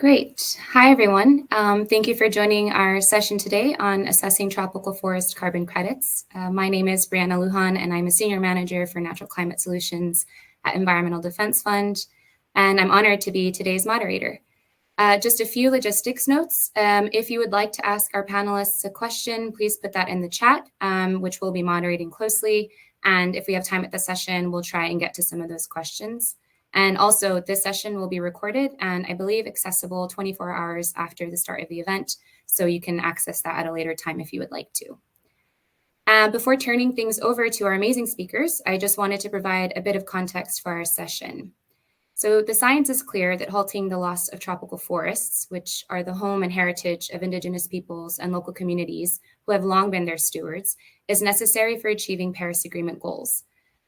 Great. Hi, everyone. Thank you for joining our session today on assessing tropical forest carbon credits. My name is Brianna Lujan, and I'm a Senior Manager for Natural Climate Solutions at Environmental Defense Fund, and I'm honored to be today's moderator. Just a few logistics notes. If you would like to ask our panelists a question, please put that in the chat, which we'll be moderating closely. And if we have time at the session, we'll try and get to some of those questions. And also, this session will be recorded and I believe accessible 24 hours after the start of the event, so you can access that at a later time if you would like to. Before turning things over to our amazing speakers, I just wanted to provide a bit of context for our session. So the science is clear that halting the loss of tropical forests, which are the home and heritage of Indigenous peoples and local communities who have long been their stewards, is necessary for achieving Paris Agreement goals.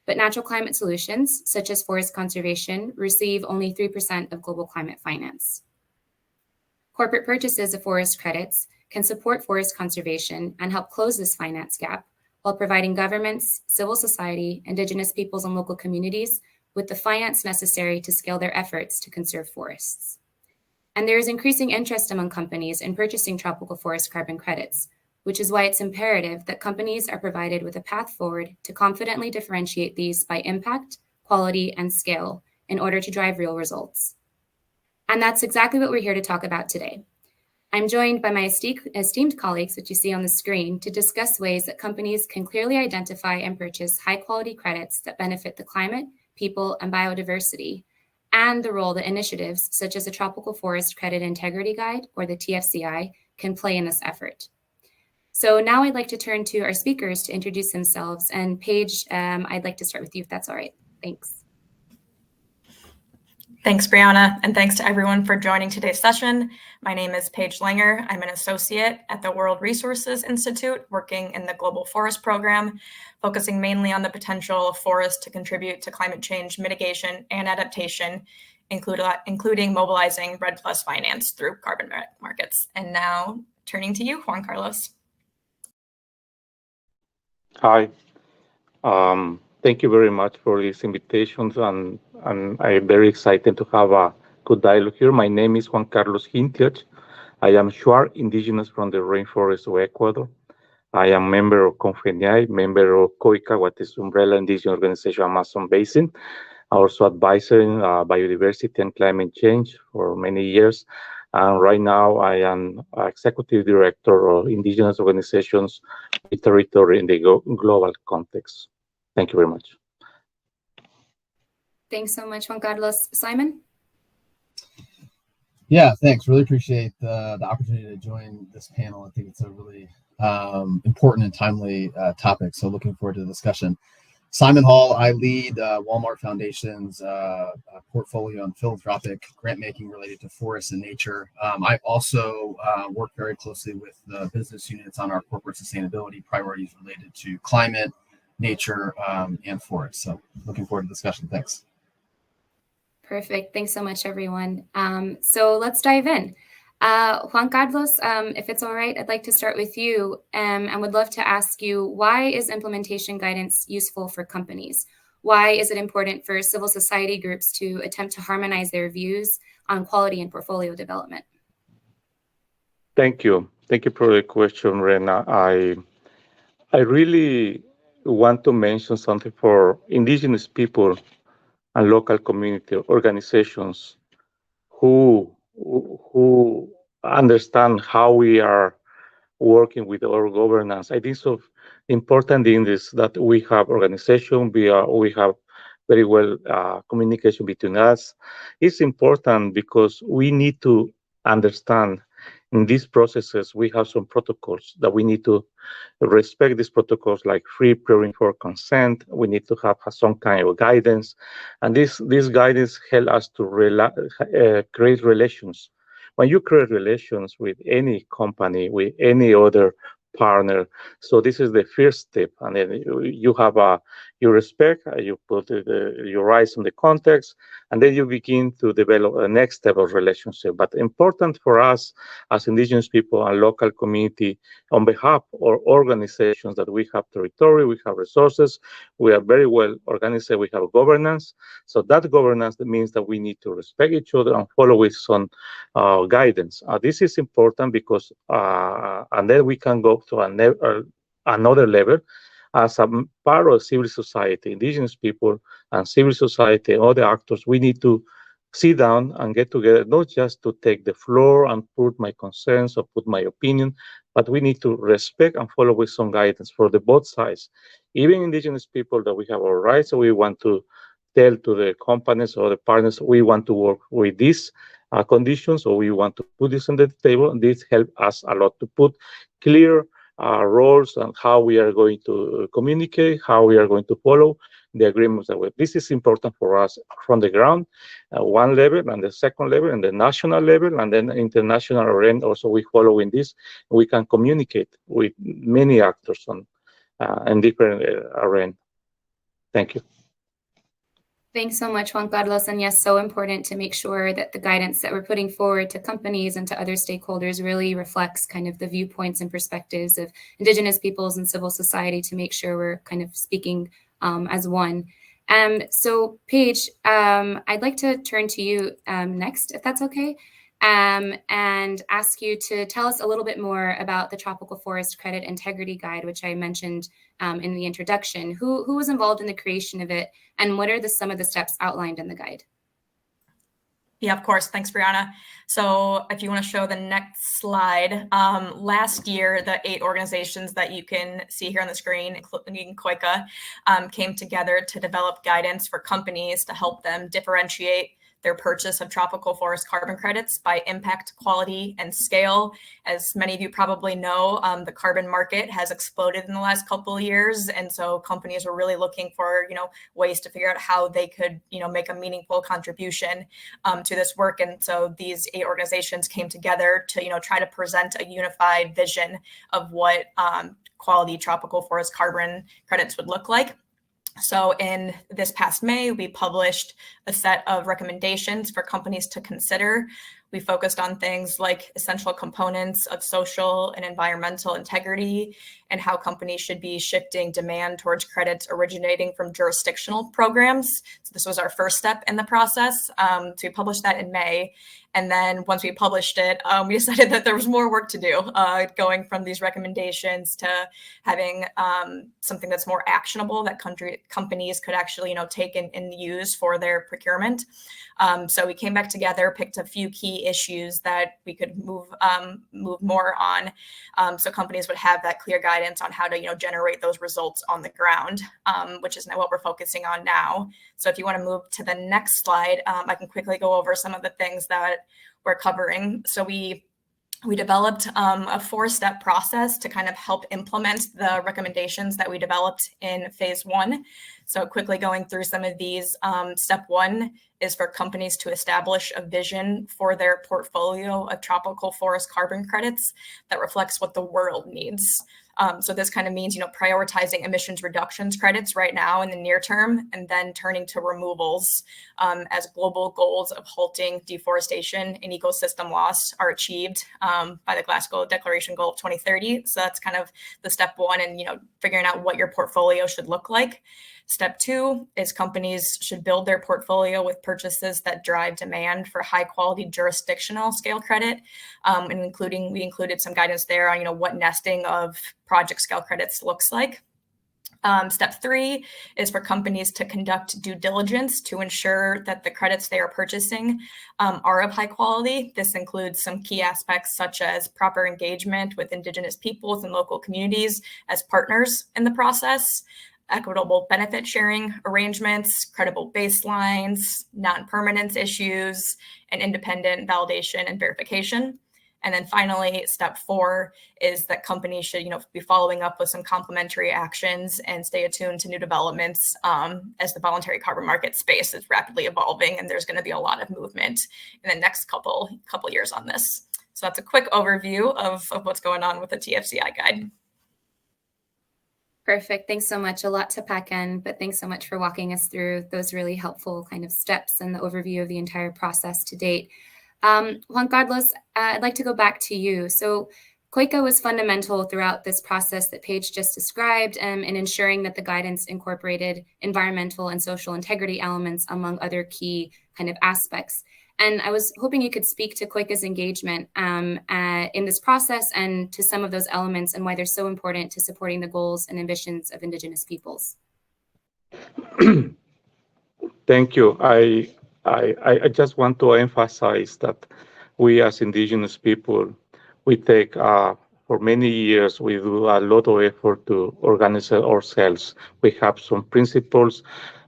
But natural climate solutions, such as forest conservation, receive only 3% of global climate finance. Corporate purchases of forest credits can support forest conservation and help close this finance gap while providing governments, civil society, Indigenous peoples, and local communities with the finance necessary to scale their efforts to conserve forests. And there is increasing interest among companies in purchasing tropical forest carbon credits, which is why it's imperative that companies are provided with a path forward to confidently differentiate these by impact, quality, and scale in order to drive real results. And that's exactly what we're here to talk about today. I'm joined by my esteemed colleagues, which you see on the screen, to discuss ways that companies can clearly identify and purchase high-quality credits that benefit the climate, people, and biodiversity, and the role that initiatives such as the Tropical Forest Credit Integrity Guide, or the TFCI, can play in this effort. So now I'd like to turn to our speakers to introduce themselves. And Paige, I'd like to start with you if that's all right. Thanks. Thanks, Brianna, and thanks to everyone for joining today's session. My name is Paige Langer. I'm an associate at the World Resources Institute, working in the Global Forest Program, focusing mainly on the potential of forests to contribute to climate change mitigation and adaptation, including mobilizing REDD+ finance through carbon markets. And now turning to you, Juan Carlos. Hi. Thank you very much for these invitations, and I'm very excited to have a good dialogue here. My name is Juan Carlos Hintiach. I am Shuar indigenous from the rainforest of Ecuador. I am member of Confeniai, member of COICA, what is umbrella indigenous organization Amazon Basin, also advisor in biodiversity and climate change for many years. And right now I am executive director of indigenous organizations with territory in the global context. Thank you very much. Thanks so much, Juan Carlos. Simon? Yeah, thanks. Really appreciate the opportunity to join this panel. I think it's a really important and timely topic, so looking forward to the discussion. Simon Hall, I lead Walmart Foundation's portfolio on philanthropic grant making related to forests and nature. I also work very closely with the business units on our corporate sustainability priorities related to climate, nature, and forests. So looking forward to the discussion. Thanks. Perfect. Thanks so much, everyone. So let's dive in. Juan Carlos, if it's all right, I'd like to start with you and would love to ask you, why is implementation guidance useful for companies? Why is it important for civil society groups to attempt to harmonize their views on quality and portfolio development? Thank you. Thank you for the question, Rena. I really want to mention something for indigenous people and local community organizations who understand how we are working with our governance. I think so important in this that we have organization, we have very well communication between us. It's important because we need to understand in these processes, we have some protocols that we need to respect. These protocols like free, pre-informed consent. We need to have some kind of guidance. And this guidance help us to create relations. When you create relations with any company, with any other partner. So this is the first step, and then you have you respect, you put your rights in the context, and then you begin to develop a next step of relationship. But important for us as indigenous people and local community, on behalf of organizations that we have territory, we have resources, we are very well organized, we have governance. So that governance means that we need to respect each other and follow with some guidance. This is important because, and then we can go to another level. As a part of civil society, indigenous people and civil society, other actors, we need to sit down and get together, not just to take the floor and put my concerns or put my opinion, but we need to respect and follow with some guidance for the both sides. Even indigenous people that we have our rights, so we want to tell to the companies or the partners, we want to work with these conditions, or we want to put this on the table. This helps us a lot to put clear roles and how we are going to communicate, how we are going to follow the agreements that we. This is important for us from the ground, one level, and the second level, and the national level, and then international arena. Also, we follow in this. We can communicate with many actors on in different arena. Thank you. Thanks so much, Juan Carlos. And yes, so important to make sure that the guidance that we're putting forward to companies and to other stakeholders really reflects kind of the viewpoints and perspectives of indigenous peoples and civil society to make sure we're kind of speaking as one. So Paige, I'd like to turn to you next, if that's okay, and ask you to tell us a little bit more about the Tropical Forest Credit Integrity Guide, which I mentioned in the introduction. Who was involved in the creation of it, and what are some of the steps outlined in the guide? Yeah, of course. Thanks, Brianna. So if you want to show the next slide, last year, the 8 organizations that you can see here on the screen, including COICA, came together to develop guidance for companies to help them differentiate their purchase of tropical forest carbon credits by impact, quality, and scale. As many of you probably know, the carbon market has exploded in the last couple of years. And so companies were really looking for, ways to figure out how they could, make a meaningful contribution to this work. And so these 8 organizations came together to, try to present a unified vision of what quality tropical forest carbon credits would look like. So in this past May, we published a set of recommendations for companies to consider. We focused on things like essential components of social and environmental integrity and how companies should be shifting demand towards credits originating from jurisdictional programs. So this was our first step in the process. So we published that in May. And then once we published it, we decided that there was more work to do, going from these recommendations to having something that's more actionable that companies could actually, take and use for their procurement. So we came back together, picked a few key issues that we could move more on, so companies would have that clear guidance on how to, generate those results on the ground, which is now what we're focusing on now. So if you want to move to the next slide, I can quickly go over some of the things that we're covering. So we developed a 4-step process to kind of help implement the recommendations that we developed in phase 1. So quickly going through some of these, step 1 is for companies to establish a vision for their portfolio of tropical forest carbon credits that reflects what the world needs. So this kind of means, prioritizing emissions reductions credits right now in the near term, and then turning to removals as global goals of halting deforestation and ecosystem loss are achieved by the Glasgow Declaration goal of 2030. So that's kind of the step 1, and figuring out what your portfolio should look like. Step 2 is companies should build their portfolio with purchases that drive demand for high quality jurisdictional scale credit, and we included some guidance there on what nesting of project scale credits looks like. Step 3 is for companies to conduct due diligence to ensure that the credits they are purchasing are of high quality. This includes some key aspects such as proper engagement with Indigenous peoples and local communities as partners in the process, equitable benefit sharing arrangements, credible baselines, non-permanence issues, and independent validation and verification. And then finally, step 4 is that companies should, be following up with some complementary actions and stay attuned to new developments as the voluntary carbon market space is rapidly evolving, and there's going to be a lot of movement in the next couple years on this. So that's a quick overview of what's going on with the TFCI guide. Perfect. Thanks so much. A lot to pack in, but thanks so much for walking us through those really helpful kind of steps and the overview of the entire process to date. Juan Carlos, I'd like to go back to you. So COICA was fundamental throughout this process that Paige just described, in ensuring that the guidance incorporated environmental and social integrity elements among other key kind of aspects. And I was hoping you could speak to COICA's engagement in this process and to some of those elements and why they're so important to supporting the goals and ambitions of Indigenous peoples. Thank you. I just want to emphasize that we as Indigenous people, we take, for many years, we do a lot of effort to organize ourselves. We have some principles.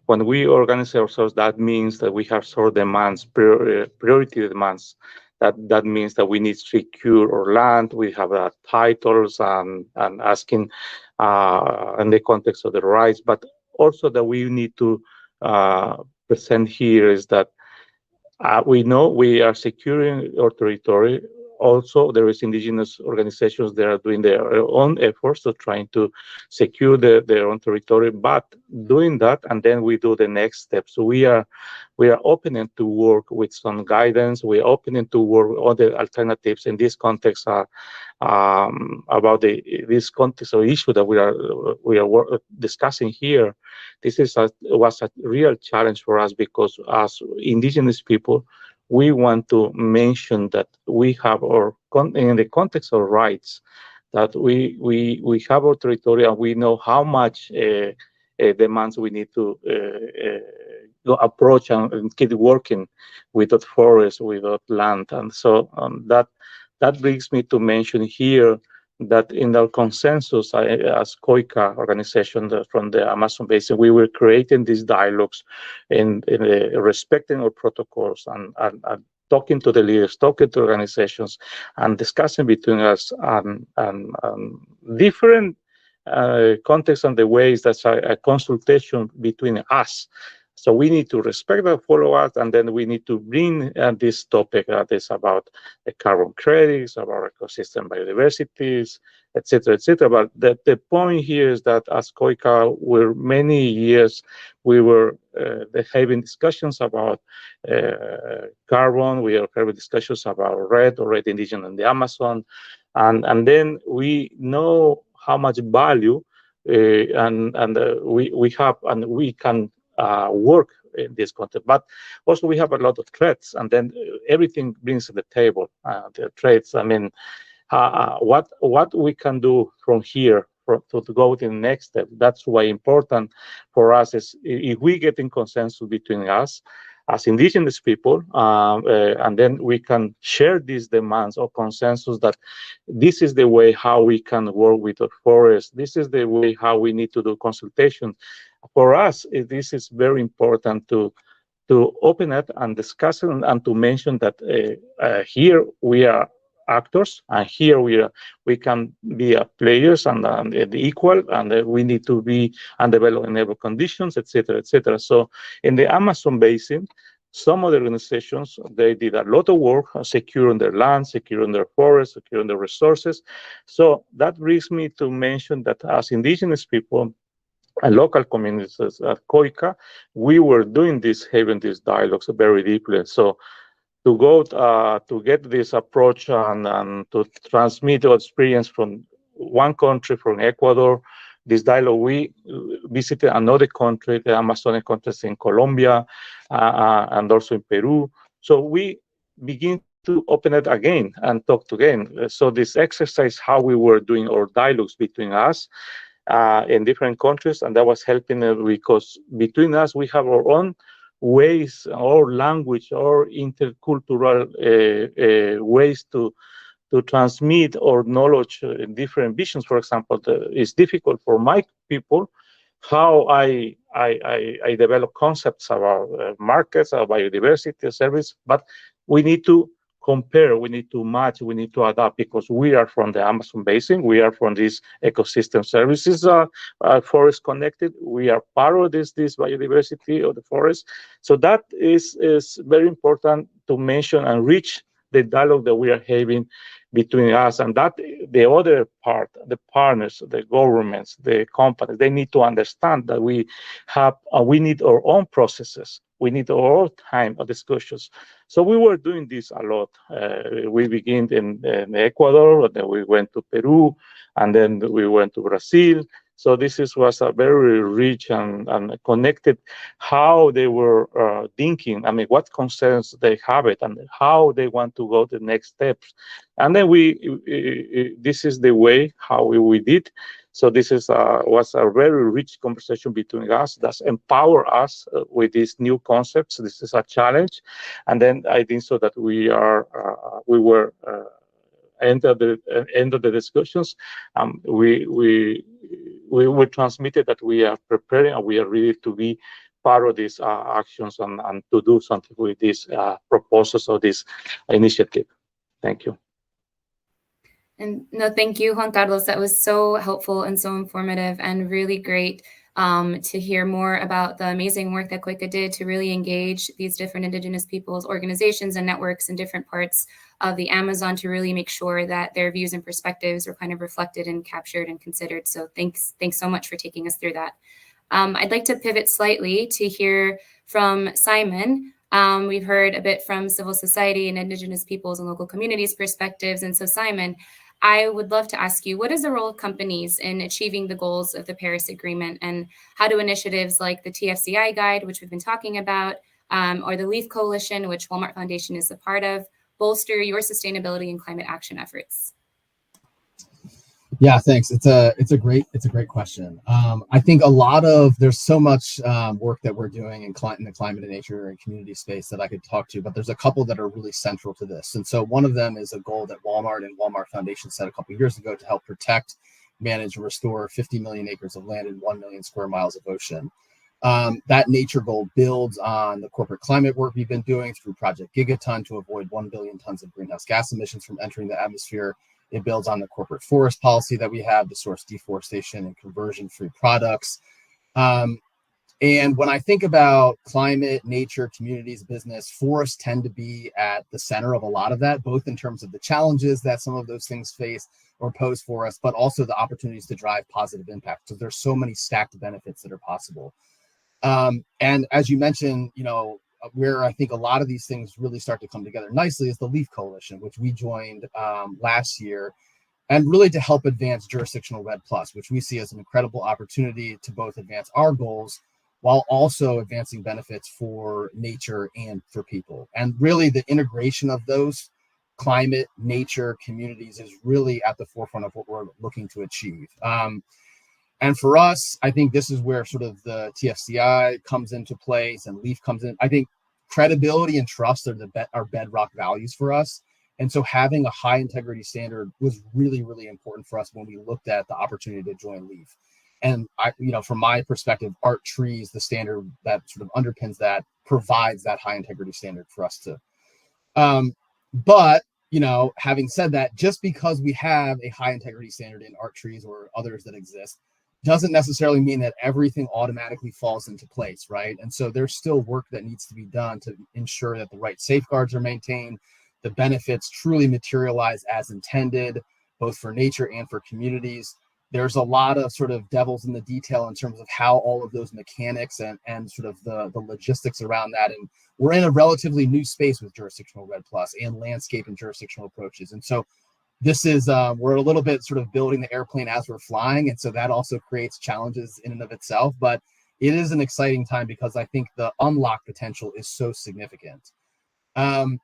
When we organize ourselves, that means that we have sort of demands, priority demands. That means that we need to secure our land. We have titles and asking in the context of the rights, but also that we need to present here is that we know we are securing our territory. Also, there is Indigenous organizations that are doing their own efforts of trying to secure their own territory, but doing that, and then we do the next step. So we are open to work with some guidance. We are open to work on the alternatives in this context about this context or issue that we are discussing here. This was a real challenge for us because as Indigenous people, we want to mention that we have in the context of rights, that we have our territory and we know how much demands we need to approach and keep working without forest, without land. And so that brings me to mention here that in our consensus as COICA organization from the Amazon Basin, we were creating these dialogues in respecting our protocols and talking to the leaders, talking to organizations, and discussing between us and different contexts and the ways that's a consultation between us. So we need to respect the follow-up, and then we need to bring this topic that is about the carbon credits, about ecosystem biodiversities, etc., etc. But the point here is that as COICA, for many years, we were having discussions about carbon. We are having discussions about red indigenous in the Amazon, and then we know how much value we have, and we can work in this context, but also we have a lot of threats, and then everything brings to the table the threats. I mean, what we can do from here to go to the next step. That's why important for us is if we get in consensus between us as Indigenous people, and then we can share these demands or consensus that this is the way how we can work with our forests. This is the way how we need to do consultation. For us, this is very important to open it and discuss it and to mention that here we are actors, and here we can be players and equal, and we need to be and develop enable conditions, etc., etc. So in the Amazon Basin, some of the organizations, they did a lot of work securing their land, securing their forests, securing their resources. So that brings me to mention that as Indigenous people and local communities at COICA, we were doing having these dialogues very deeply. So to go to get this approach and to transmit our experience from one country, from Ecuador, this dialogue, we visited another country, the Amazonian countries in Colombia and also in Peru. So we begin to open it again and talk again. So this exercise, how we were doing our dialogues between us in different countries, and that was helping because between us, we have our own ways, our language, our intercultural ways to transmit our knowledge in different visions. For example, it's difficult for my people how I develop concepts about markets, about biodiversity, service, but we need to compare, we need to match, we need to adapt because we are from the Amazon Basin, we are from these ecosystem services, forest connected, we are part of this biodiversity of the forest. So that is very important to mention and reach the dialogue that we are having between us, and that the other part, the partners, the governments, the companies, they need to understand that we need our own processes. We need our own time of discussions. So we were doing this a lot. We began in Ecuador, and then we went to Peru, and then we went to Brazil. So this was a very rich and connected how they were thinking. I mean, what concerns they have it, and how they want to go to the next steps. And then this is the way how we did. So this was a very rich conversation between us that empower us with these new concepts. This is a challenge, and then I think so that we were end of the discussions. We were transmitted that we are preparing and we are ready to be part of these actions and to do something with these proposals or this initiative. Thank you. And no, thank you, Juan Carlos. That was so helpful and so informative and really great to hear more about the amazing work that COICA did to really engage these different Indigenous peoples, organizations and networks in different parts of the Amazon to really make sure that their views and perspectives were kind of reflected and captured and considered. So thanks so much for taking us through that. I'd like to pivot slightly to hear from Simon. We've heard a bit from civil society and Indigenous peoples and local communities perspectives. And so Simon, I would love to ask you, what is the role of companies in achieving the goals of the Paris Agreement, and how do initiatives like the TFCI guide, which we've been talking about, or the LEAF Coalition, which Walmart Foundation is a part of, bolster your sustainability and climate action efforts? Yeah, thanks. It's a great question. I think there's so much work that we're doing in the climate and nature and community space that I could talk to, but there's a couple that are really central to this. And so one of them is a goal that Walmart and Walmart Foundation set a couple of years ago to help protect, manage, and restore 50 million acres of land and 1 million square miles of ocean. That nature goal builds on the corporate climate work we've been doing through Project Gigaton to avoid 1 billion tons of greenhouse gas emissions from entering the atmosphere. It builds on the corporate forest policy that we have to source deforestation and conversion-free products. And when I think about climate, nature, communities, business, forests tend to be at the center of a lot of that, both in terms of the challenges that some of those things face or pose for us, but also the opportunities to drive positive impact. So there's so many stacked benefits that are possible. And as you mentioned, where I think a lot of these things really start to come together nicely is the LEAF Coalition, which we joined last year, and really to help advance jurisdictional REDD+, which we see as an incredible opportunity to both advance our goals while also advancing benefits for nature and for people. And really the integration of those climate, nature, communities is really at the forefront of what we're looking to achieve. And for us, I think this is where sort of the TFCI comes into place and LEAF comes in. I think credibility and trust are bedrock values for us. And so having a high integrity standard was really, really important for us when we looked at the opportunity to join LEAF. And from my perspective, Art Trees, the standard that sort of underpins that, provides that high integrity standard for us to. But having said that, just because we have a high integrity standard in Art Trees or others that exist, doesn't necessarily mean that everything automatically falls into place, right? And so there's still work that needs to be done to ensure that the right safeguards are maintained, the benefits truly materialize as intended, both for nature and for communities. There's a lot of sort of devils in the detail in terms of how all of those mechanics and sort of the logistics around that. And we're in a relatively new space with jurisdictional REDD+ and landscape and jurisdictional approaches. And so this is, we're a little bit sort of building the airplane as we're flying. And so that also creates challenges in and of itself, but it is an exciting time because I think the unlock potential is so significant. And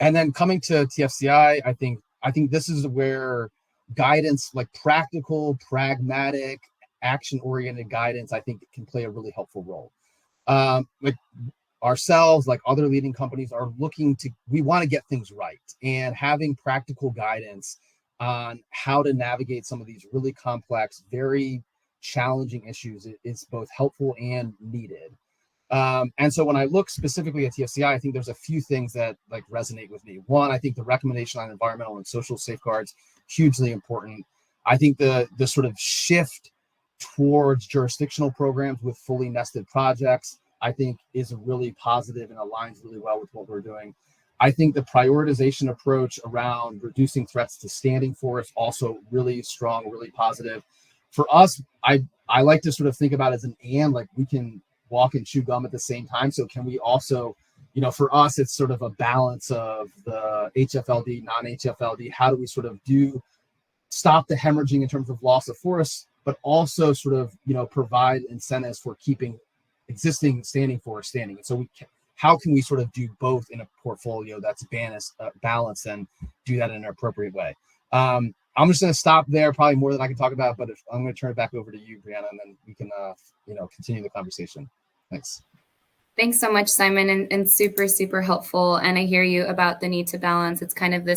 then coming to TFCI, I think this is where guidance, like practical, pragmatic, action-oriented guidance, I think can play a really helpful role. Like ourselves, like other leading companies we want to get things right, and having practical guidance on how to navigate some of these really complex, very challenging issues is both helpful and needed. And so when I look specifically at TFCI, I think there's a few things that like resonate with me. One, I think the recommendation on environmental and social safeguards, hugely important. I think the sort of shift towards jurisdictional programs with fully nested projects, I think is really positive and aligns really well with what we're doing. I think the prioritization approach around reducing threats to standing forests also really strong, really positive. For us, I like to sort of think about it as an and, like we can walk and chew gum at the same time. So can we also, for us, it's sort of a balance of the HFLD, non-HFLD. How do we sort of stop the hemorrhaging in terms of loss of forests, but also sort of, provide incentives for keeping existing standing forests standing. And so how can we sort of do both in a portfolio that's balanced and do that in an appropriate way? I'm just going to stop there, probably more than I can talk about, but I'm going to turn it back over to you, Brianna, and then we can, continue the conversation. Thanks. Thanks so much, Simon, and super, super helpful. And I hear you about the need to balance. It's kind of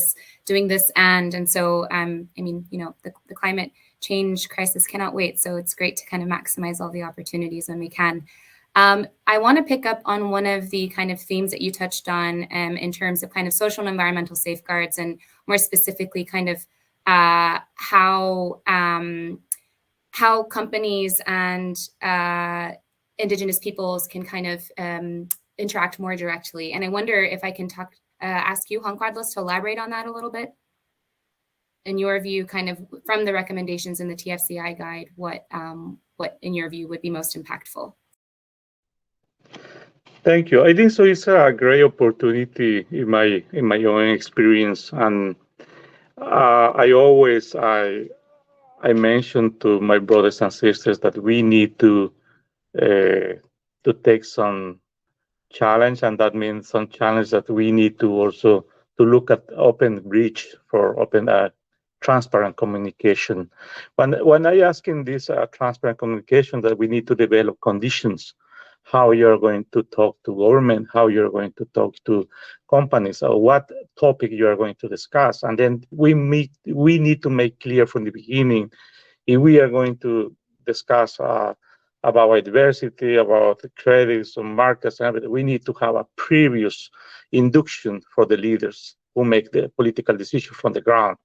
doing this and so, the climate change crisis cannot wait. So it's great to kind of maximize all the opportunities when we can. I want to pick up on one of the kind of themes that you touched on in terms of kind of social and environmental safeguards, and more specifically kind of how companies and Indigenous peoples can kind of interact more directly. And I wonder if I can ask you, Juan Carlos, to elaborate on that a little bit. In your view, kind of from the recommendations in the TFCI guide, what in your view would be most impactful? Thank you. I think so. It's a great opportunity in my own experience, and I mention to my brothers and sisters that we need to take some challenge, and that means some challenge that we need to also to look at open bridge for open transparent communication. When I ask in this transparent communication that we need to develop conditions, how you're going to talk to government, how you're going to talk to companies, or what topic you are going to discuss. And then we need to make clear from the beginning, if we are going to discuss about diversity, about credits and markets, and everything, we need to have a previous induction for the leaders who make the political decision from the ground,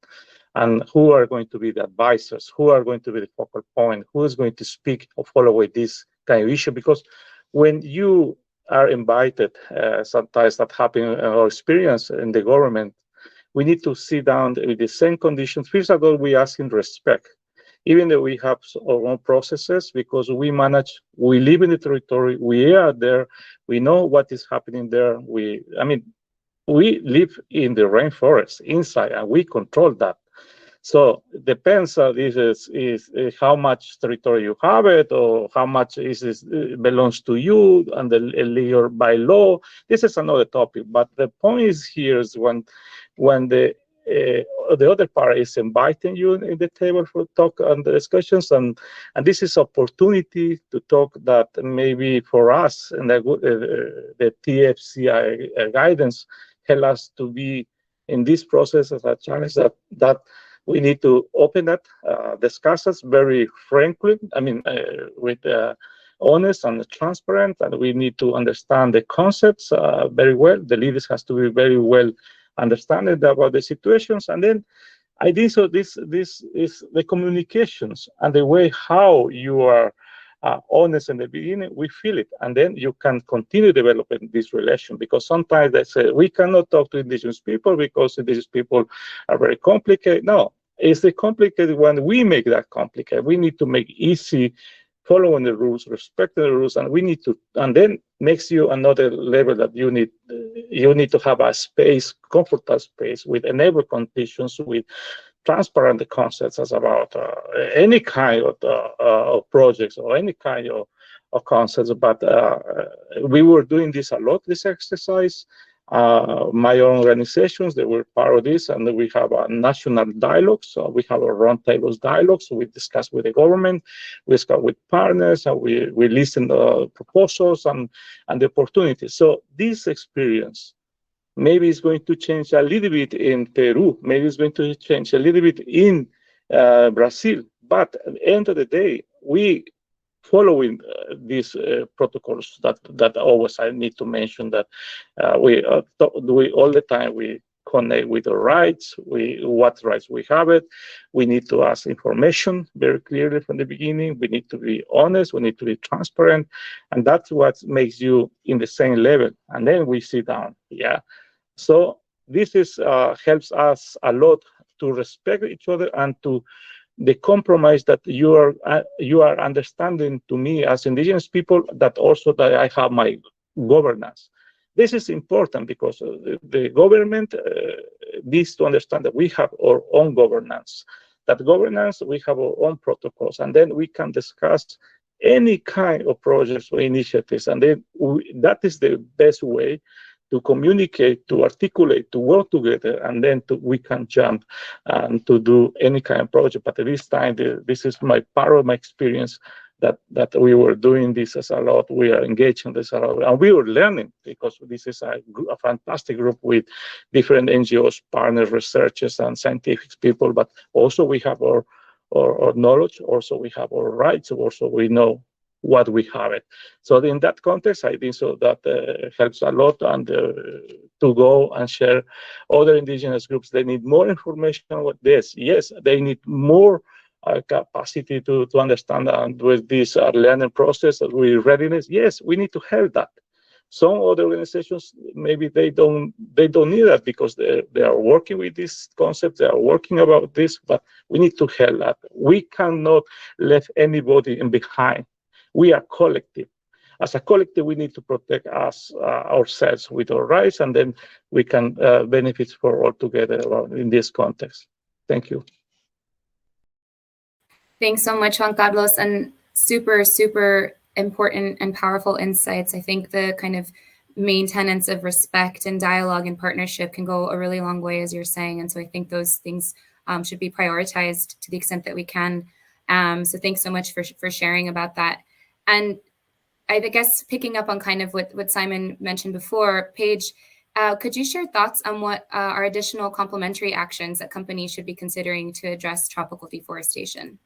and who are going to be the advisors, who are going to be the focal point, who is going to speak or follow with this kind of issue. Because when you are invited, sometimes that happen or experience in the government, we need to sit down with the same conditions. First of all, we ask in respect, even though we have our own processes, because we live in the territory, we are there, we know what is happening there. We live in the rainforest inside, and we control that. So it depends. This is how much territory you have it, or how much belongs to you, and the legal by law. This is another topic. But the point is here is when the other part is inviting you in the table for talk and the discussions, and this is opportunity to talk that maybe for us and the TFCI guidance help us to be in this process as a challenge that we need to open that, discuss us very frankly, with honest and transparent, and we need to understand the concepts very well. The leaders has to be very well understanding about the situations. And then I think so this is the communications and the way how you are honest in the beginning, we feel it, and then you can continue developing this relation. Because sometimes they say we cannot talk to Indigenous people because Indigenous people are very complicated. No, it's the complicated when we make that complicated. We need to make easy, following the rules, respecting the rules, and we need to, and then makes you another level that you need to have a space, comfortable space with enable conditions, with transparent concepts as about any kind of projects or any kind of concepts. But we were doing this a lot, this exercise. My own organizations, they were part of this, and we have a national dialogue. So we have a roundtables dialogue. So we discuss with the government, we discuss with partners, and we listen to proposals and the opportunities. So this experience maybe it's going to change a little bit in Peru. Maybe it's going to change a little bit in Brazil. But at the end of the day, we following these protocols that always I need to mention that we all the time we connect with the rights, what rights we have it. We need to ask information very clearly from the beginning. We need to be honest. We need to be transparent, and that's what makes you in the same level. And then we sit down. Yeah. So this is helps us a lot to respect each other and to the compromise that you are understanding to me as indigenous people, that also that I have my governance. This is important because the government needs to understand that we have our own governance. That governance, we have our own protocols, and then we can discuss any kind of projects or initiatives, and then that is the best way to communicate, to articulate, to work together, and then we can jump and to do any kind of project. But at this time, this is my part of my experience that we were doing this as a lot. We are engaged in this a lot, and we were learning because this is a fantastic group with different NGOs, partners, researchers, and scientific people. But also we have our knowledge. Also we have our rights. Also we know what we have it. So in that context, I think so that helps a lot, and to go and share other indigenous groups. They need more information about this. Yes, they need more capacity to understand and with this learning process, with readiness. Yes, we need to help that. Some other organizations, maybe they don't need that because they are working with this concept, they are working about this, but we need to help that. We cannot let anybody in behind. We are collective. As a collective, we need to protect us ourselves with our rights, and then we can benefit for all together in this context. Thank you. Thanks so much, Juan Carlos, and super, super important and powerful insights. I think the kind of main tenets of respect and dialogue and partnership can go a really long way, as you're saying. And so I think those things should be prioritized to the extent that we can. So thanks so much for sharing about that. And I guess picking up on kind of what Simon mentioned before, Paige, could you share thoughts on what are additional complementary actions that companies should be considering to address tropical deforestation?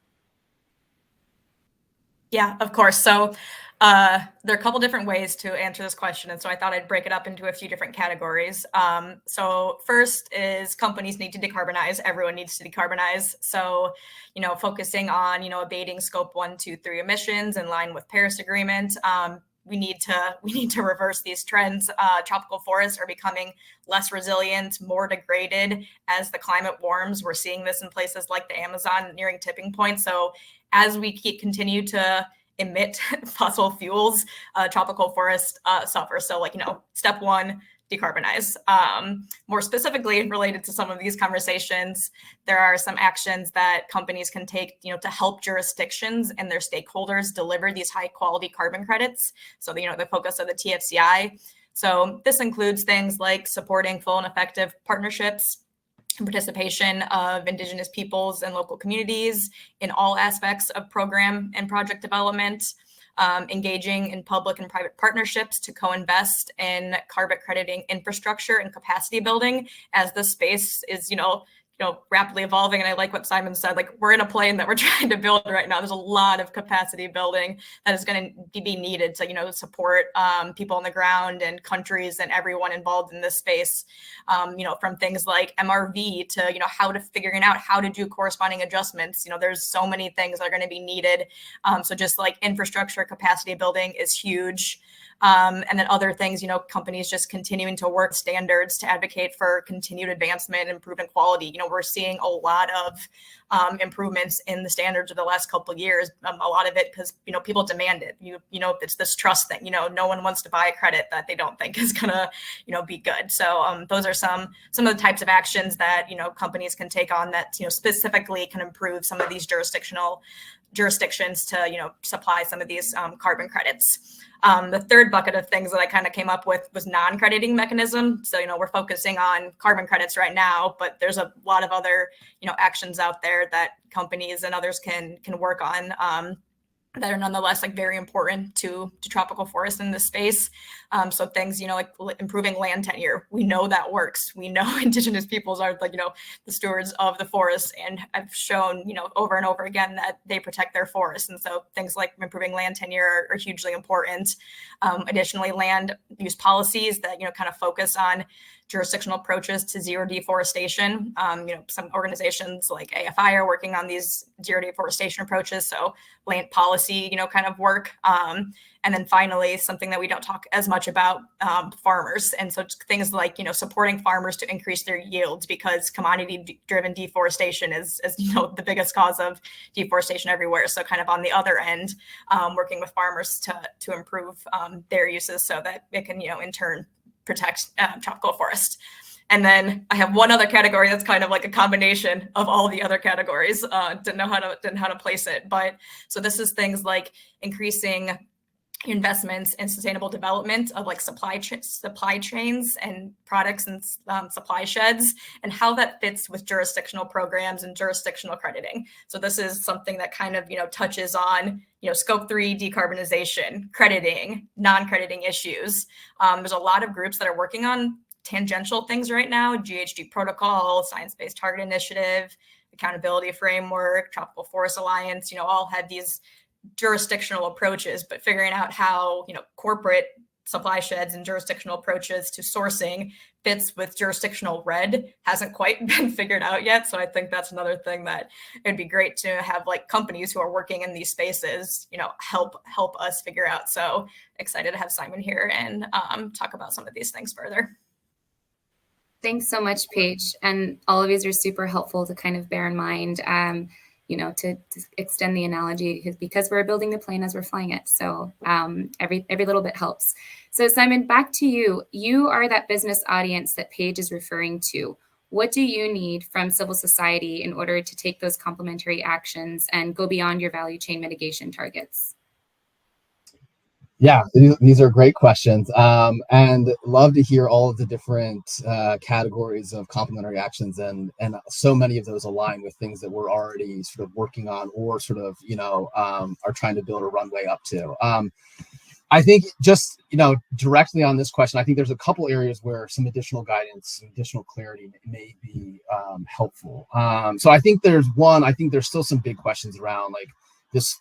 Yeah, of course. So there are a couple different ways to answer this question. And so I thought I'd break it up into a few different categories. So first is companies need to decarbonize. Everyone needs to decarbonize. So, focusing on, abating scope 1, 2, 3 emissions in line with Paris Agreement. We need to reverse these trends. Tropical forests are becoming less resilient, more degraded as the climate warms. We're seeing this in places like the Amazon nearing tipping point. So as we continue to emit fossil fuels, tropical forests suffer. So step one, decarbonize. More specifically related to some of these conversations, there are some actions that companies can take, to help jurisdictions and their stakeholders deliver these high quality carbon credits. So, the focus of the TFCI. So this includes things like supporting full and effective partnerships and participation of Indigenous peoples and local communities in all aspects of program and project development, engaging in public and private partnerships to co-invest in carbon crediting infrastructure and capacity building as the space is, rapidly evolving. And I like what Simon said, we're in a plane that we're trying to build right now. There's a lot of capacity building that is going to be needed to, support people on the ground and countries and everyone involved in this space, from things like MRV to, figuring out how to do corresponding adjustments. There's so many things that are going to be needed. So just like infrastructure capacity building is huge. And then other things, companies just continuing to work standards to advocate for continued advancement and improvement quality. We're seeing a lot of improvements in the standards of the last couple of years. A lot of it because, people demand it. It's this trust thing. No one wants to buy a credit that they don't think is gonna, be good. So those are some of the types of actions that, companies can take on that, specifically can improve some of these jurisdictions to, supply some of these carbon credits. The third bucket of things that I kind of came up with was non-crediting mechanism. So, we're focusing on carbon credits right now, but there's a lot of other, actions out there that companies and others can work on that are nonetheless very important to tropical forests in this space. So things, like improving land tenure, we know that works. We know Indigenous peoples are the stewards of the forest, and I've shown, over and over again that they protect their forests. And so things like improving land tenure are hugely important. Additionally, land use policies that, kind of focus on jurisdictional approaches to zero deforestation. Some organizations like AFI are working on these zero deforestation approaches. So land policy, kind of work. And then finally, something that we don't talk as much about, farmers. And so things like, supporting farmers to increase their yields, because commodity-driven deforestation is the biggest cause of deforestation everywhere. So kind of on the other end, working with farmers to improve their uses so that it can, in turn, protect tropical forest. And then I have one other category that's kind of like a combination of all the other categories. Didn't know how to place it, but so this is things like increasing investments in sustainable development of like supply chains and products and supply sheds, and how that fits with jurisdictional programs and jurisdictional crediting. So this is something that kind of touches on scope 3 decarbonization, crediting, non-crediting issues. There's a lot of groups that are working on tangential things right now: GHG protocol, Science-Based Target Initiative, Accountability Framework, Tropical Forest Alliance, all have these jurisdictional approaches, but figuring out how corporate supply sheds and jurisdictional approaches to sourcing fits with jurisdictional red hasn't quite been figured out yet. So I think that's another thing that it'd be great to have like companies who are working in these spaces, help us figure out. So excited to have Simon here and talk about some of these things further. Thanks so much, Paige. And all of these are super helpful to kind of bear in mind, to extend the analogy, because we're building the plane as we're flying it. So every little bit helps. So Simon, back to you. You are that business audience that Paige is referring to. What do you need from civil society in order to take those complementary actions and go beyond your value chain mitigation targets? Yeah, these are great questions, and love to hear all of the different categories of complementary actions, and so many of those align with things that we're already sort of working on, or sort of are trying to build a runway up to. I think just directly on this question, I think there's a couple areas where some additional guidance, some additional clarity may be helpful. So I think there's still some big questions around like this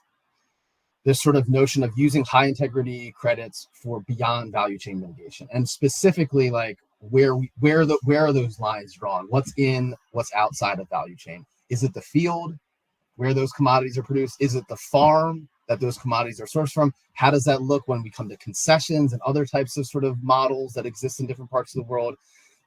sort of notion of using high integrity credits for beyond value chain mitigation, and specifically like where are those lines drawn? What's in, what's outside of value chain? Is it the field where those commodities are produced? Is it the farm that those commodities are sourced from? How does that look when we come to concessions and other types of sort of models that exist in different parts of the world?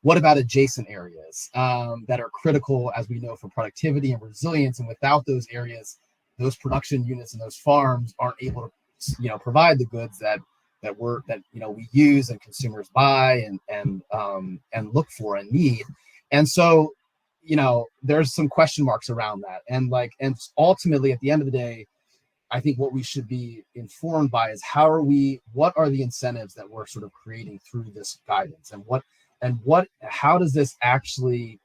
What about adjacent areas that are critical, as we know, for productivity and resilience? And without those areas, those production units and those farms aren't able to, provide the goods that we use and consumers buy and look for and need. And so, there's some question marks around that. And ultimately, at the end of the day, I think what we should be informed by is what are the incentives that we're sort of creating through this guidance, and how does this actually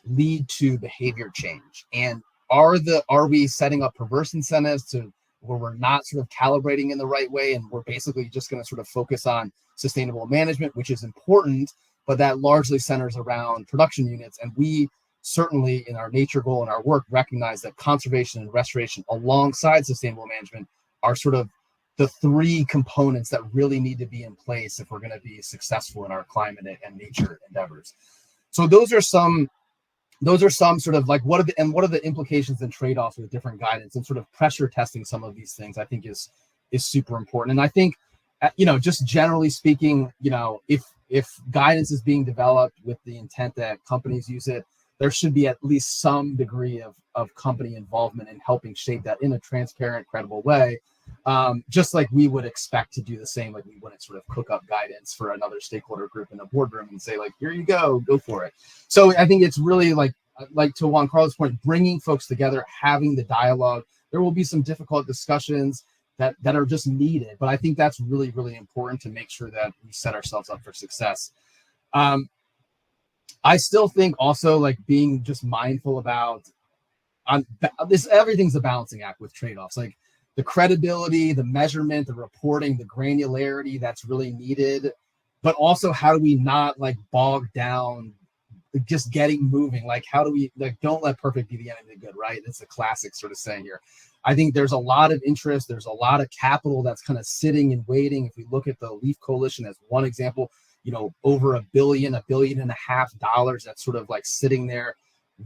lead to behavior change? And are we setting up perverse incentives where we're not sort of calibrating in the right way, and we're basically just going to sort of focus on sustainable management, which is important, but that largely centers around production units. And we certainly, in our nature goal and our work, recognize that conservation and restoration alongside sustainable management are sort of the three components that really need to be in place if we're going to be successful in our climate and nature endeavors. So those are some sort of like, what are the implications and trade-offs with different guidance, and sort of pressure testing some of these things, I think is super important. And I think, just generally speaking, if guidance is being developed with the intent that companies use it, there should be at least some degree of company involvement in helping shape that in a transparent, credible way. Just like we would expect to do the same, like we wouldn't sort of cook up guidance for another stakeholder group in a boardroom and say like, here you go for it. So I think it's really like to Juan Carlos' point, bringing folks together, having the dialogue. There will be some difficult discussions that are just needed, but I think that's really, really important to make sure that we set ourselves up for success. I still think also like being just mindful about this, everything's a balancing act with trade-offs, like the credibility, the measurement, the reporting, the granularity that's really needed, but also how do we not like bog down just getting moving? Like, how do we don't let perfect be the enemy of good, right? It's a classic sort of saying here. I think there's a lot of interest. There's a lot of capital that's kind of sitting and waiting. If we look at the LEAF Coalition as one example, over $1 billion, $1.5 billion that's sort of like sitting there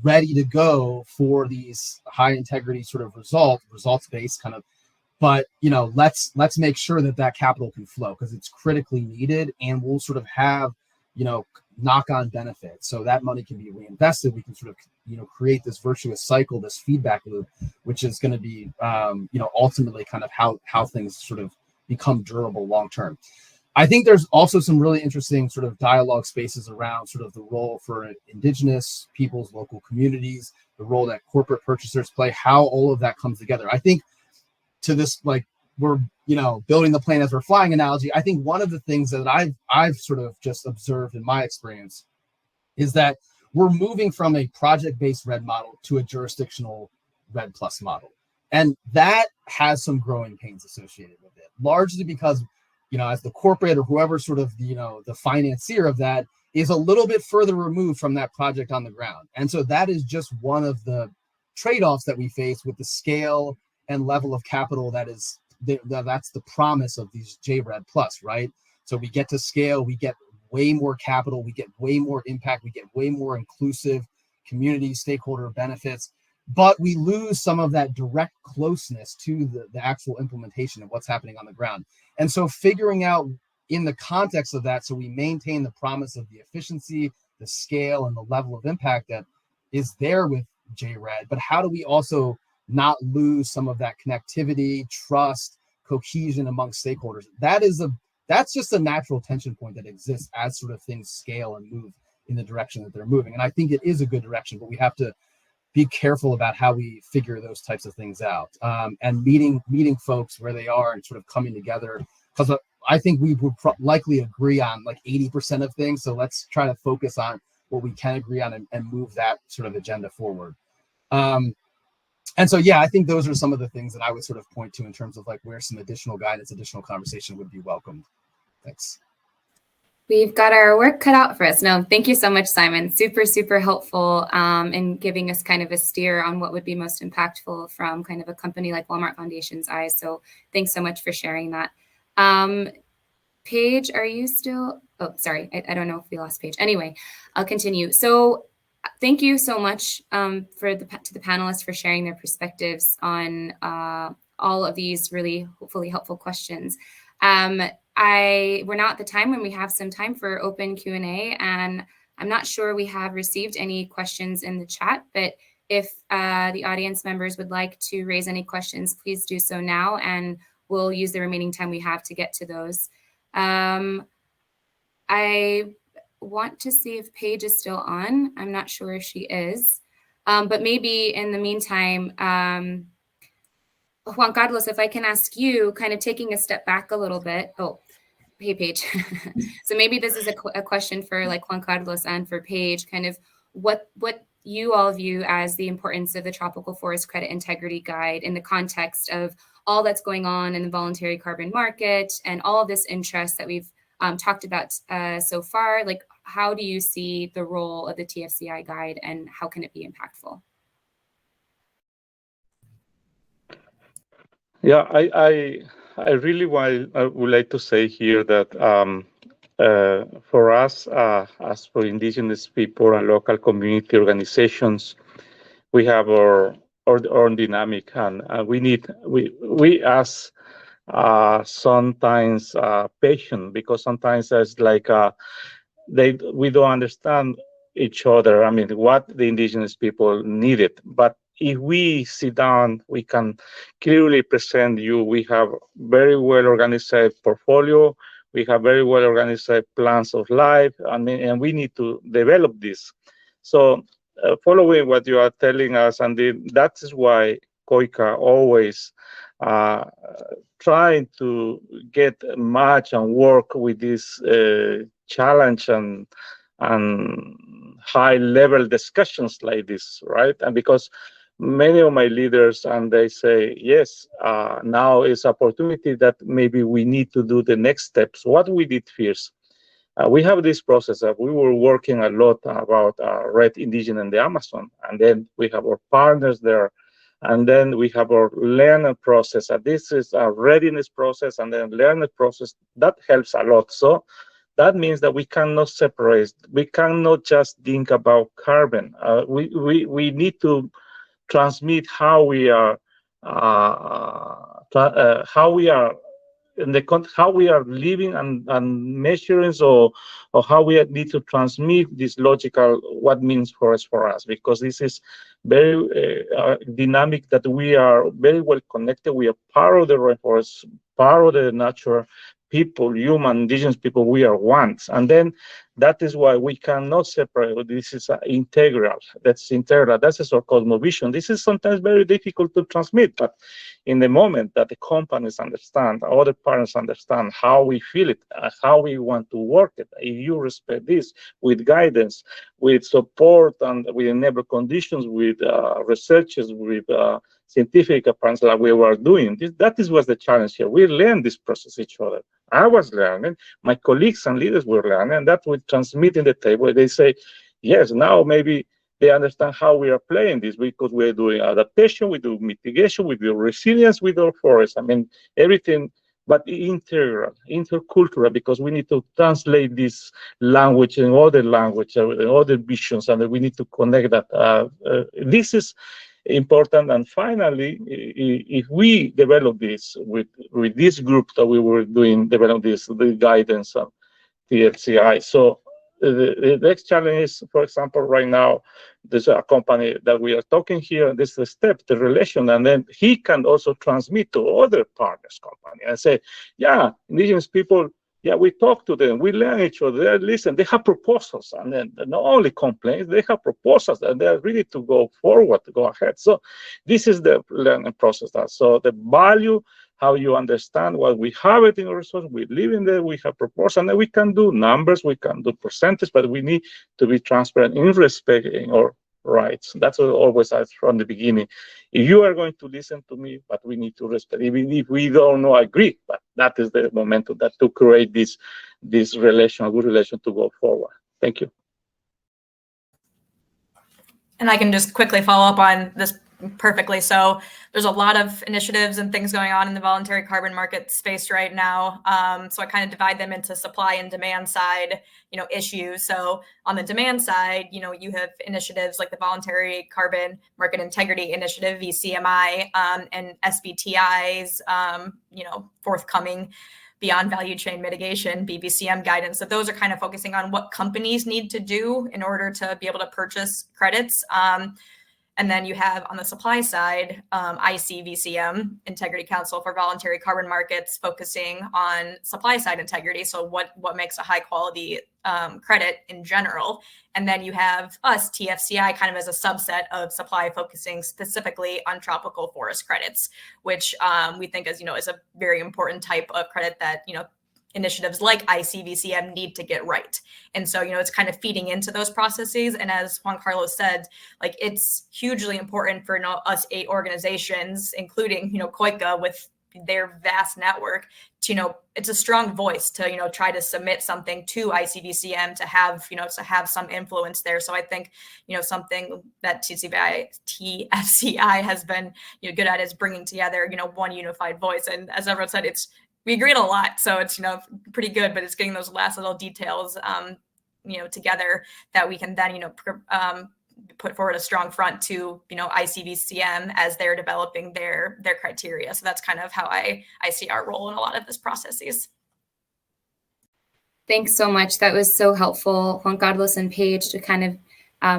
ready to go for these high integrity sort of results-based kind of But let's make sure that that capital can flow, because it's critically needed, and we'll sort of have knock-on benefits. So that money can be reinvested. We can sort of create this virtuous cycle, this feedback loop, which is going to be ultimately kind of how things sort of become durable long term. I think there's also some really interesting sort of dialogue spaces around sort of the role for indigenous peoples, local communities, the role that corporate purchasers play, how all of that comes together. I think to this, like, we're building the plane as we're flying analogy, I think one of the things that I've sort of just observed in my experience is that we're moving from a project-based RED model to a jurisdictional RED plus model. And that has some growing pains associated with it, largely because, as the corporate or whoever sort of, the financier of that is a little bit further removed from that project on the ground. And so that is just one of the trade-offs that we face with the scale and level of capital that's the promise of these JRED plus, right? So we get to scale, we get way more capital, we get way more impact, we get way more inclusive community stakeholder benefits, but we lose some of that direct closeness to the actual implementation of what's happening on the ground. And so figuring out in the context of that, so we maintain the promise of the efficiency, the scale, and the level of impact that is there with JRED, but how do we also not lose some of that connectivity, trust, cohesion amongst stakeholders? That's just a natural tension point that exists as sort of things scale and move in the direction that they're moving. And I think it is a good direction, but we have to be careful about how we figure those types of things out, and meeting folks where they are and sort of coming together, because I think we would likely agree on like 80% of things. So let's try to focus on what we can agree on and move that sort of agenda forward. And so, yeah, I think those are some of the things that I would sort of point to in terms of like where some additional guidance, additional conversation would be welcomed. Thanks. We've got our work cut out for us. No, thank you so much, Simon. Super, super helpful in giving us kind of a steer on what would be most impactful from kind of a company like Walmart Foundation's eyes. So thanks so much for sharing that. Paige, are you still? Oh, sorry. I don't know if we lost Paige. Anyway, I'll continue. So thank you so much to the panelists for sharing their perspectives on all of these really hopefully helpful questions. We're now at the time when we have some time for open Q&A, and I'm not sure we have received any questions in the chat, but if the audience members would like to raise any questions, please do so now, and we'll use the remaining time we have to get to those. I want to see if Paige is still on. I'm not sure if she is, but maybe in the meantime, Juan Carlos, if I can ask you, kind of taking a step back a little bit. Oh, hey, Paige. So maybe this is a question for like Juan Carlos and for Paige, kind of what you all view as the importance of the Tropical Forest Credit Integrity Guide in the context of all that's going on in the voluntary carbon market and all of this interest that we've talked about so far. Like, how do you see the role of the TFCI guide and how can it be impactful? Yeah, I really would like to say here that for us, as for indigenous people and local community organizations, we have our own dynamic, and we ask sometimes patient, because sometimes it's like we don't understand each other. I mean, what the indigenous people needed, but if we sit down, we can clearly present you. We have very well organized portfolio. We have very well organized plans of life, and we need to develop this. So following what you are telling us, and that is why COICA always trying to get much and work with this challenge and high level discussions like this, right? And because many of my leaders, and they say, yes, now is opportunity that maybe we need to do the next steps. What we did first, we have this process that we were working a lot about red indigenous in the Amazon, and then we have our partners there, and then we have our learning process. And this is a readiness process, and then learning process that helps a lot. So that means that we cannot separate. We cannot just think about carbon. We need to transmit how we are how we are how we are living and measuring, or how we need to transmit this logical what means forest for us, because this is very dynamic, that we are very well connected. We are part of the rainforest, part of the natural people, human, indigenous people. We are one, and then that is why we cannot separate. This is integral. That's integral. That's a so-called cosmovision. This is sometimes very difficult to transmit, but in the moment that the companies understand, other partners understand how we feel it, how we want to work it, if you respect this with guidance, with support, and with enable conditions, with researchers, with scientific approach like we were doing, that is what's the challenge here. We learn this process each other. I was learning, my colleagues and leaders were learning, and that we transmit in the table. They say, yes, now maybe they understand how we are playing this, because we're doing adaptation, we do mitigation, we do resilience with our forests. I mean, everything, but integral, intercultural, because we need to translate this language in other language, other visions, and we need to connect that. This is important. And finally, if we develop this with this group that we were doing, develop this, the guidance of TFCI. So the next challenge is, for example, right now, there's a company that we are talking here, and this is the step, the relation, and then he can also transmit to other partners company and say, yeah, indigenous people, yeah, we talk to them, we learn each other, they listen, they have proposals, and then not only complaints, they have proposals, and they're ready to go forward, to go ahead. So this is the learning process. So the value, how you understand what we have it in our resource, we live in there, we have proposals, and then we can do numbers, we can do percentage, but we need to be transparent in respecting our rights. That's what I always said from the beginning. If you are going to listen to me, but we need to respect, even if we don't know, agree, but that is the momentum that to create this relation, a good relation to go forward. Thank you. And I can just quickly follow up on this perfectly. So there's a lot of initiatives and things going on in the voluntary carbon market space right now. So I kind of divide them into supply and demand side, issues. So on the demand side, you have initiatives like the Voluntary Carbon Market Integrity Initiative, VCMI, and SBTI's, forthcoming Beyond Value Chain Mitigation, BVCM guidance. So those are kind of focusing on what companies need to do in order to be able to purchase credits. And then you have on the supply side, ICVCM, Integrity Council for Voluntary Carbon Markets, focusing on supply side integrity. So what makes a high quality credit in general. And then you have us, TFCI, kind of as a subset of supply, focusing specifically on tropical forest credits, which we think is a very important type of credit that, initiatives like ICVCM need to get right. And so, it's kind of feeding into those processes. And as Juan Carlos said, it's hugely important for us 8 organizations, including, COICA with their vast network, to, it's a strong voice to, try to submit something to ICVCM to have some influence there. So I think, something that TFCI has been, good at is bringing together, one unified voice. And as everyone said, we agreed a lot, so it's pretty good, but it's getting those last little details together that we can then put forward a strong front to ICVCM as they're developing their criteria. So that's kind of how I see our role in a lot of this processes. Thanks so much. That was so helpful, Juan Carlos and Paige, to kind of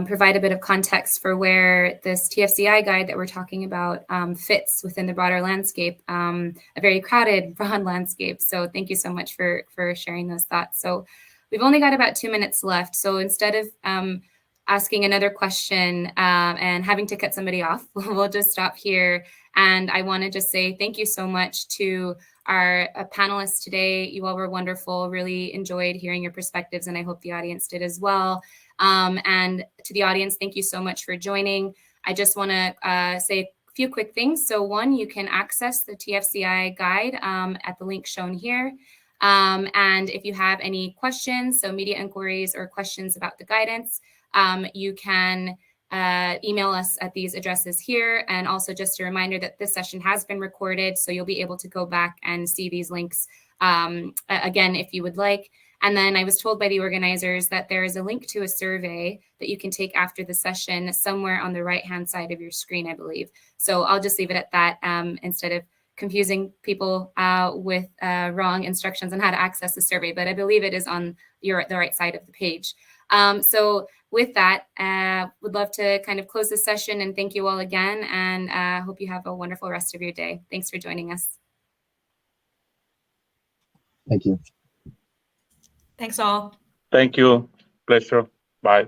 provide a bit of context for where this TFCI guide that we're talking about fits within the broader landscape, a very crowded, broad landscape. So thank you so much for sharing those thoughts. So we've only got about 2 minutes left. So instead of asking another question and having to cut somebody off, we'll just stop here. And I want to just say thank you so much to our panelists today. You all were wonderful, really enjoyed hearing your perspectives, and I hope the audience did as well. And to the audience, thank you so much for joining. I just want to say a few quick things. So one, you can access the TFCI guide at the link shown here. And if you have any questions, so media inquiries or questions about the guidance, you can email us at these addresses here. And also just a reminder that this session has been recorded, so you'll be able to go back and see these links again if you would like. And then I was told by the organizers that there is a link to a survey that you can take after the session somewhere on the right-hand side of your screen, I believe. So I'll just leave it at that instead of confusing people with wrong instructions on how to access the survey, but I believe it is on the right side of the page. So with that, would love to kind of close the session and thank you all again, and hope you have a wonderful rest of your day. Thanks for joining us. Thank you. Thanks all. Thank you. Pleasure. Bye.